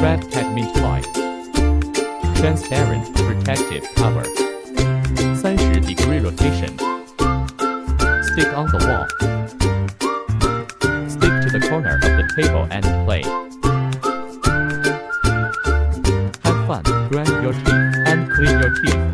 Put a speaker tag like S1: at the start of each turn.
S1: Red catnip toy. Transparent protective cover. 30-degree rotation. Stick on the wall. Stick to the corner of the table and play. Have fun, grind your teeth, and clean your teeth.